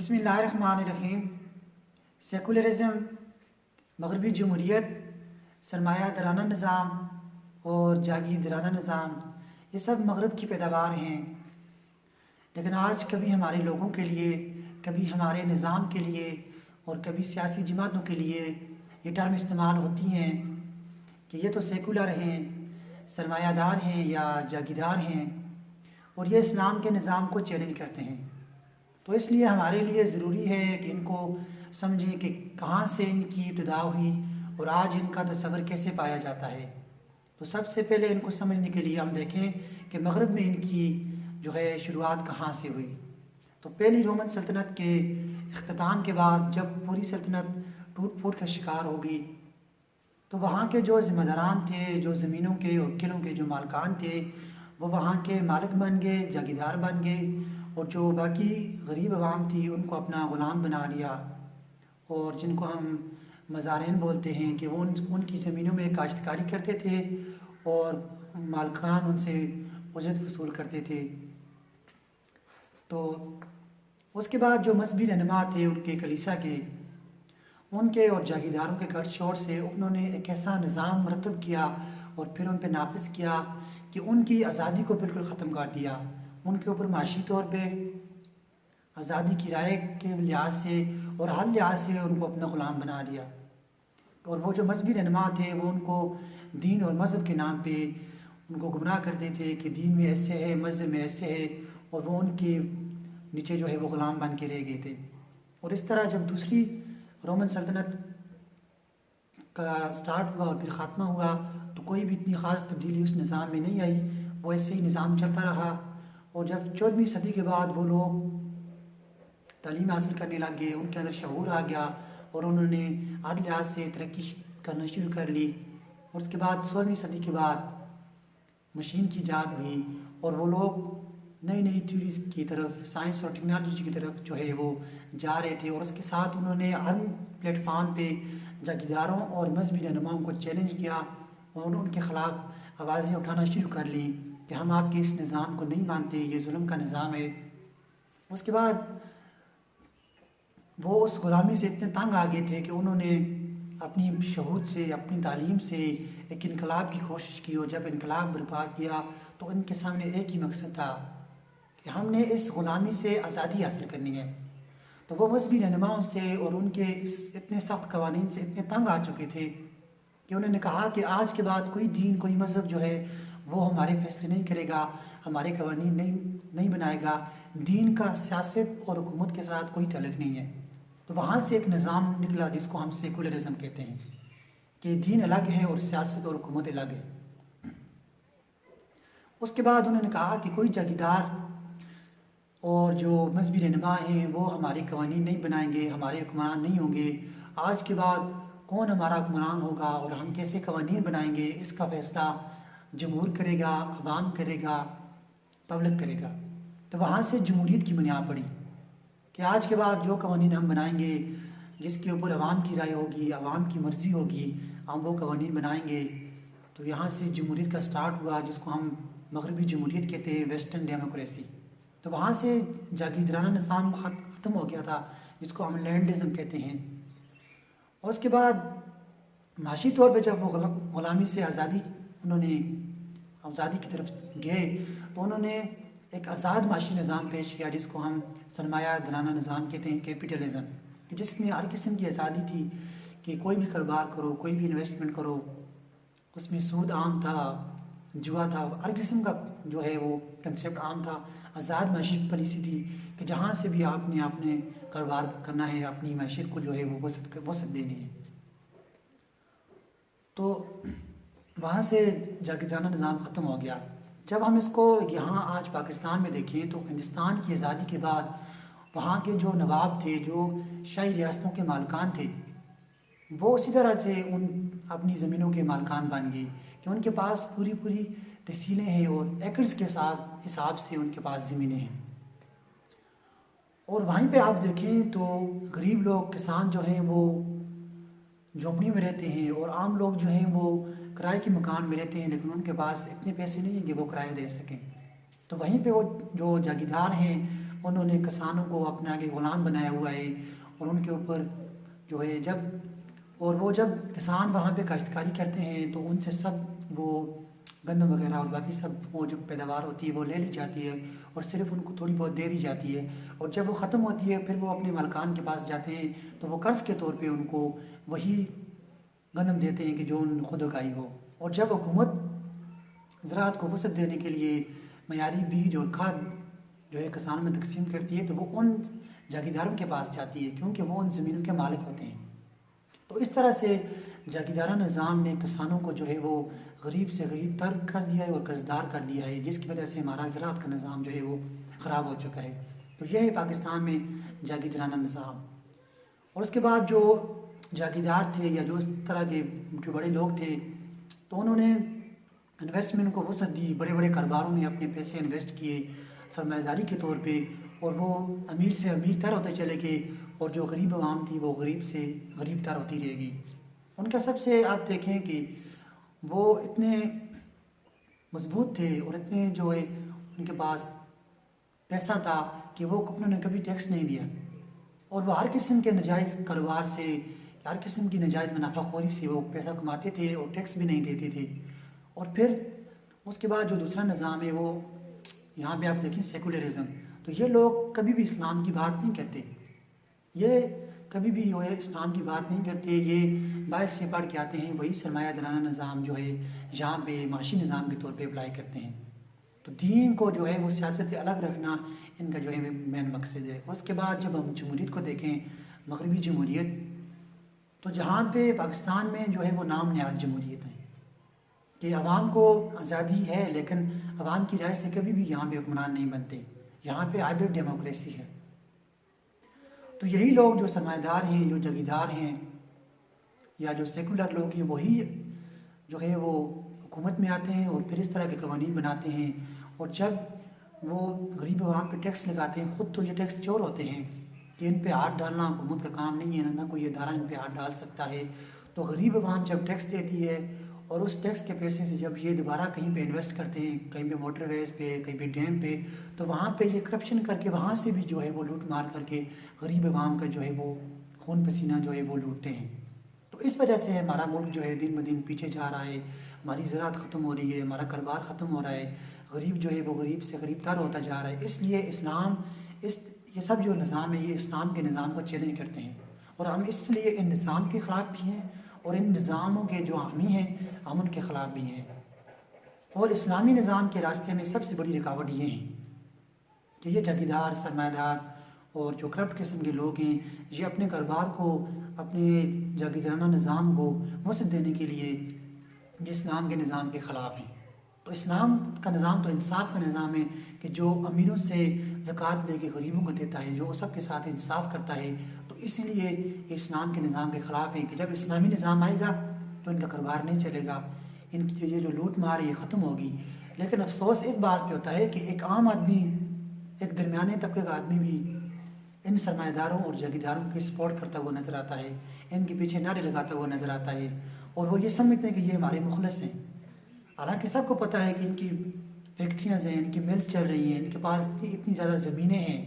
بسم اللہ الرحمن الرحیم۔ سیکولرزم، مغربی جمہوریت، سرمایہ دارانہ نظام اور جاگیردارانہ نظام، یہ سب مغرب کی پیداوار ہیں، لیکن آج کبھی ہمارے لوگوں کے لیے، کبھی ہمارے نظام کے لیے اور کبھی سیاسی جماعتوں کے لیے یہ ٹرم استعمال ہوتی ہیں کہ یہ تو سیکولر ہیں، سرمایہ دار ہیں یا جاگیردار ہیں، اور یہ اسلام کے نظام کو چیلنج کرتے ہیں۔ تو اس لیے ہمارے لیے ضروری ہے کہ ان کو سمجھیں کہ کہاں سے ان کی ابتدا ہوئی اور آج ان کا تصور کیسے پایا جاتا ہے۔ تو سب سے پہلے ان کو سمجھنے کے لیے ہم دیکھیں کہ مغرب میں ان کی شروعات کہاں سے ہوئی۔ تو پہلی رومن سلطنت کے اختتام کے بعد جب پوری سلطنت ٹوٹ پھوٹ کا شکار ہو گئی، تو وہاں کے جو ذمہ داران تھے، جو زمینوں کے اور قلعوں کے جو مالکان تھے، وہ وہاں کے مالک بن گئے، جاگیردار بن گئے، اور جو باقی غریب عوام تھی ان کو اپنا غلام بنا لیا، اور جن کو ہم مزارعین بولتے ہیں کہ وہ ان کی زمینوں میں کاشتکاری کرتے تھے اور مالکان ان سے اجرت وصول کرتے تھے۔ تو اس کے بعد جو مذہبی رہنما تھے ان کے کلیسا کے، ان کے اور جاگیرداروں کے گٹھ شوڑ سے انہوں نے ایک ایسا نظام مرتب کیا اور پھر ان پہ نافذ کیا کہ ان کی آزادی کو بالکل ختم کر دیا۔ ان کے اوپر معاشی طور پہ آزادی کی رائے کے لحاظ سے اور ہر لحاظ سے ان کو اپنا غلام بنا لیا، اور وہ جو مذہبی رہنما تھے وہ ان کو دین اور مذہب کے نام پہ ان کو گمراہ کرتے تھے کہ دین میں ایسے ہے، مذہب میں ایسے ہے، اور وہ ان کے نیچے وہ غلام بن کے رہ گئے تھے۔ اور اس طرح جب دوسری رومن سلطنت کا سٹارٹ ہوا اور پھر خاتمہ ہوا تو کوئی بھی اتنی خاص تبدیلی اس نظام میں نہیں آئی، وہ ایسے ہی نظام چلتا رہا۔ اور جب 14ویں صدی کے بعد وہ لوگ تعلیم حاصل کرنے لگ گئے، ان کے اندر شعور آ گیا اور انہوں نے ہر لحاظ سے ترقی کرنا شروع کر لی، اور اس کے بعد 16ویں صدی کے بعد مشین کی ایجاد ہوئی اور وہ لوگ نئی نئی تھیوریز کی طرف، سائنس اور ٹیکنالوجی کی طرف وہ جا رہے تھے، اور اس کے ساتھ انہوں نے ہر پلیٹ فارم پہ جاگیرداروں اور مذہبی رہنماؤں کو چیلنج کیا اور انہوں ان کے خلاف آوازیں اٹھانا شروع کر لیں کہ ہم آپ کے اس نظام کو نہیں مانتے، یہ ظلم کا نظام ہے۔ اس کے بعد وہ اس غلامی سے اتنے تنگ آ گئے تھے کہ انہوں نے اپنی شہود سے، اپنی تعلیم سے ایک انقلاب کی کوشش کی، اور جب انقلاب برپا کیا تو ان کے سامنے ایک ہی مقصد تھا کہ ہم نے اس غلامی سے آزادی حاصل کرنی ہے۔ تو وہ مذہبی رہنماؤں سے اور ان کے اس اتنے سخت قوانین سے اتنے تنگ آ چکے تھے کہ انہوں نے کہا کہ آج کے بعد کوئی دین، کوئی مذہب وہ ہمارے فیصلے نہیں کرے گا، ہمارے قوانین نہیں بنائے گا، دین کا سیاست اور حکومت کے ساتھ کوئی تعلق نہیں ہے۔ تو وہاں سے ایک نظام نکلا جس کو ہم سیکولرزم کہتے ہیں کہ دین الگ ہے اور سیاست اور حکومت الگ ہے۔ اس کے بعد انہوں نے کہا کہ کوئی جاگیردار اور جو مذہبی رہنما ہیں وہ ہمارے قوانین نہیں بنائیں گے، ہمارے حکمران نہیں ہوں گے، آج کے بعد کون ہمارا حکمران ہوگا اور ہم کیسے قوانین بنائیں گے، اس کا فیصلہ جمہور کرے گا، عوام کرے گا، پبلک کرے گا۔ تو وہاں سے جمہوریت کی بنیاد پڑی کہ آج کے بعد جو قوانین ہم بنائیں گے، جس کے اوپر عوام کی رائے ہوگی، عوام کی مرضی ہوگی، ہم وہ قوانین بنائیں گے۔ تو یہاں سے جمہوریت کا سٹارٹ ہوا جس کو ہم مغربی جمہوریت کہتے ہیں، ویسٹرن ڈیموکریسی۔ تو وہاں سے جاگیردارانہ نظام ختم ہو گیا تھا جس کو ہم لینڈزم کہتے ہیں۔ اور اس کے بعد معاشی طور پہ جب وہ غلامی سے انہوں نے آزادی کی طرف گئے تو انہوں نے ایک آزاد معاشی نظام پیش کیا جس کو ہم سرمایہ دارانہ نظام کہتے ہیں، کیپٹلزم، جس میں ہر قسم کی آزادی تھی کہ کوئی بھی کاروبار کرو، کوئی بھی انویسٹمنٹ کرو، اس میں سود عام تھا، جوا تھا، ہر قسم کا وہ کنسیپٹ عام تھا۔ آزاد معاشی پالیسی تھی کہ جہاں سے بھی آپ نے اپنے کاروبار کرنا ہے، اپنی معیشت کو وہ وسعت دینی ہے۔ تو وہاں سے جاگیردارانہ نظام ختم ہو گیا۔ جب ہم اس کو یہاں آج پاکستان میں دیکھیں تو ہندوستان کی آزادی کے بعد وہاں کے جو نواب تھے، جو شاہی ریاستوں کے مالکان تھے، وہ اسی طرح سے اپنی زمینوں کے مالکان بن گئے کہ ان کے پاس پوری تحصیلیں ہیں اور ایکڑز کے ساتھ حساب سے ان کے پاس زمینیں ہیں۔ اور وہیں پہ آپ دیکھیں تو غریب لوگ، کسان وہ جھونپڑی میں رہتے ہیں، اور عام لوگ وہ کرائے کے مکان میں رہتے ہیں، لیکن ان کے پاس اتنے پیسے نہیں ہیں کہ وہ کرایہ دے سکیں۔ تو وہیں پہ وہ جو جاگیردار ہیں انہوں نے کسانوں کو اپنے آگے غلام بنایا ہوا ہے، اور ان کے اوپر جو ہے جب کسان وہاں پہ کاشتکاری کرتے ہیں تو ان سے سب وہ گندم وغیرہ اور باقی سب وہ جو پیداوار ہوتی ہے وہ لے لی جاتی ہے، اور صرف ان کو تھوڑی بہت دے دی جاتی ہے، اور جب وہ ختم ہوتی ہے پھر وہ اپنے مالکان کے پاس جاتے ہیں تو وہ قرض کے طور پہ ان کو وہی گندم دیتے ہیں کہ جو ان خود اگائی ہو۔ اور جب حکومت زراعت کو وسعت دینے کے لیے معیاری بیج اور کھاد جو ہے کسانوں میں تقسیم کرتی ہے تو وہ ان جاگیرداروں کے پاس جاتی ہے، کیونکہ وہ ان زمینوں کے مالک ہوتے ہیں۔ تو اس طرح سے جاگیردارانہ نظام نے کسانوں کو جو ہے وہ غریب سے غریب تر کر دیا ہے اور قرضدار کر دیا ہے، جس کی وجہ سے ہمارا زراعت کا نظام جو ہے وہ خراب ہو چکا ہے۔ تو یہ ہے پاکستان میں جاگیردارانہ نظام۔ اور اس کے بعد جو جاگیردار تھے یا جو اس طرح کے جو بڑے لوگ تھے تو انہوں نے انویسٹمنٹ کو وسعت دی، بڑے بڑے کاروباروں میں اپنے پیسے انویسٹ کیے سرمایہ داری کے طور پہ، اور وہ امیر سے امیر تر ہوتے چلے گئے، اور جو غریب عوام تھی وہ غریب سے غریب تر ہوتی رہے گی۔ ان کا سب سے آپ دیکھیں کہ وہ اتنے مضبوط تھے اور اتنے جو ہے ان کے پاس پیسہ تھا کہ وہ انہوں نے کبھی ٹیکس نہیں دیا، اور وہ ہر قسم کے ناجائز کاروبار سے، ہر قسم کی ناجائز منافع خوری سے وہ پیسہ کماتے تھے اور ٹیکس بھی نہیں دیتے تھے۔ اور پھر اس کے بعد جو دوسرا نظام ہے وہ یہاں پہ آپ دیکھیں سیکولرزم، تو یہ لوگ کبھی بھی اسلام کی بات نہیں کرتے، یہ کبھی بھی جو ہے اسلام کی بات نہیں کرتے، یہ باعث سے پڑھ کے آتے ہیں، وہی سرمایہ دارانہ نظام جو ہے یہاں پہ معاشی نظام کے طور پہ اپلائی کرتے ہیں۔ تو دین کو جو ہے وہ سیاست سے الگ رکھنا ان کا جو ہے مین مقصد ہے۔ اور اس کے بعد جب ہم جمہوریت کو دیکھیں، مغربی جمہوریت، تو جہاں پہ پاکستان میں جو ہے وہ نام نہاد جمہوریت ہے کہ عوام کو آزادی ہے، لیکن عوام کی رائے سے کبھی بھی یہاں پہ حکمران نہیں بنتے، یہاں پہ ہائبرڈ ڈیموکریسی ہے۔ تو یہی لوگ جو سرمایہ دار ہیں، جو جگیردار ہیں یا جو سیکولر لوگ ہیں، وہی جو ہے وہ حکومت میں آتے ہیں اور پھر اس طرح کے قوانین بناتے ہیں، اور جب وہ غریب عوام پہ ٹیکس لگاتے ہیں، خود تو یہ ٹیکس چور ہوتے ہیں کہ ان پہ ہاتھ ڈالنا حکومت کا کام نہیں ہے، نہ کوئی ادارہ ان پہ ہاتھ ڈال سکتا ہے۔ تو غریب عوام جب ٹیکس دیتی ہے اور اس ٹیکس کے پیسے سے جب یہ دوبارہ کہیں پہ انویسٹ کرتے ہیں، کہیں پہ موٹر ویز پہ، کہیں پہ ڈیم پہ، تو وہاں پہ یہ کرپشن کر کے وہاں سے بھی جو ہے وہ لوٹ مار کر کے غریب عوام کا جو ہے وہ خون پسینہ جو ہے وہ لوٹتے ہیں۔ تو اس وجہ سے ہمارا ملک جو ہے دن بدن پیچھے جا رہا ہے، ہماری زراعت ختم ہو رہی ہے، ہمارا کاروبار ختم ہو رہا ہے، غریب جو ہے وہ غریب سے غریب تر ہوتا جا رہا ہے۔ اس لیے اسلام یہ سب جو نظام ہے یہ اسلام کے نظام کو چیلنج کرتے ہیں، اور ہم اس لیے ان نظام کے خلاف بھی ہیں، اور ان نظاموں کے جو حامی ہیں ہم ان کے خلاف بھی ہیں۔ اور اسلامی نظام کے راستے میں سب سے بڑی رکاوٹ یہ ہے کہ یہ جاگیردار، سرمایہ دار اور جو کرپٹ قسم کے لوگ ہیں، یہ اپنے کاروبار کو، اپنے جاگیردارانہ نظام کو وسعت دینے کے لیے یہ اسلام کے نظام کے خلاف ہیں۔ تو اسلام کا نظام تو انصاف کا نظام ہے کہ جو امیروں سے زکوٰۃ لے کے غریبوں کو دیتا ہے، جو سب کے ساتھ انصاف کرتا ہے، تو اس لیے یہ اسلام کے نظام کے خلاف ہے کہ جب اسلامی نظام آئے گا تو ان کا کاروبار نہیں چلے گا، ان کی یہ جو لوٹ مار ہے یہ ختم ہوگی۔ لیکن افسوس اس بات پہ ہوتا ہے کہ ایک عام آدمی، ایک درمیانے طبقے کا آدمی بھی ان سرمایہ داروں اور جاگیرداروں کی سپورٹ کرتا ہوا نظر آتا ہے، ان کے پیچھے نعرے لگاتا ہوا نظر آتا ہے، اور وہ یہ سمجھتے ہیں کہ یہ ہمارے مخلص ہیں۔ حالانکہ سب کو پتہ ہے کہ ان کی فیکٹریاں ہیں، ان کی ملز چل رہی ہیں، ان کے پاس اتنی زیادہ زمینیں ہیں،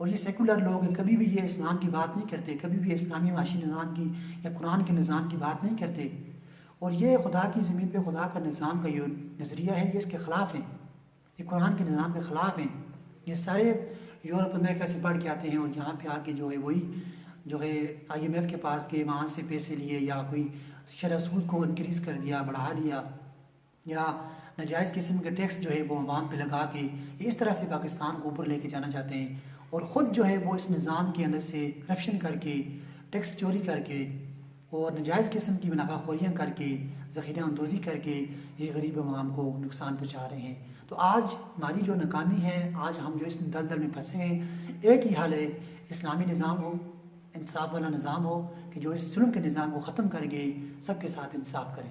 اور یہ سیکولر لوگ ہیں، کبھی بھی یہ اسلام کی بات نہیں کرتے، کبھی بھی اسلامی معاشی نظام کی یا قرآن کے نظام کی بات نہیں کرتے، اور یہ خدا کی زمین پہ خدا کا نظام کا جو نظریہ ہے یہ اس کے خلاف ہے، یہ قرآن کے نظام کے خلاف ہیں۔ یہ سارے یورپ امریکہ سے پڑھ کے آتے ہیں اور یہاں پہ آ کے جو ہے وہی جو ہے IMF کے پاس گئے، وہاں سے پیسے لیے، یا کوئی شرح سود کو انکریز کر دیا، بڑھا دیا، یا ناجائز قسم کے ٹیکس جو ہے وہ عوام پہ لگا کے اس طرح سے پاکستان کو اوپر لے کے جانا چاہتے ہیں، اور خود جو ہے وہ اس نظام کے اندر سے کرپشن کر کے، ٹیکس چوری کر کے اور ناجائز قسم کی منافع خوریاں کر کے، ذخیرہ اندوزی کر کے یہ غریب عوام کو نقصان پہنچا رہے ہیں۔ تو آج ہماری جو ناکامی ہے، آج ہم جو اس دلدل میں پھنسے ہیں، ایک ہی حل ہے، اسلامی نظام ہو، انصاف والا نظام ہو کہ جو اس ظلم کے نظام کو ختم کر کے سب کے ساتھ انصاف کریں۔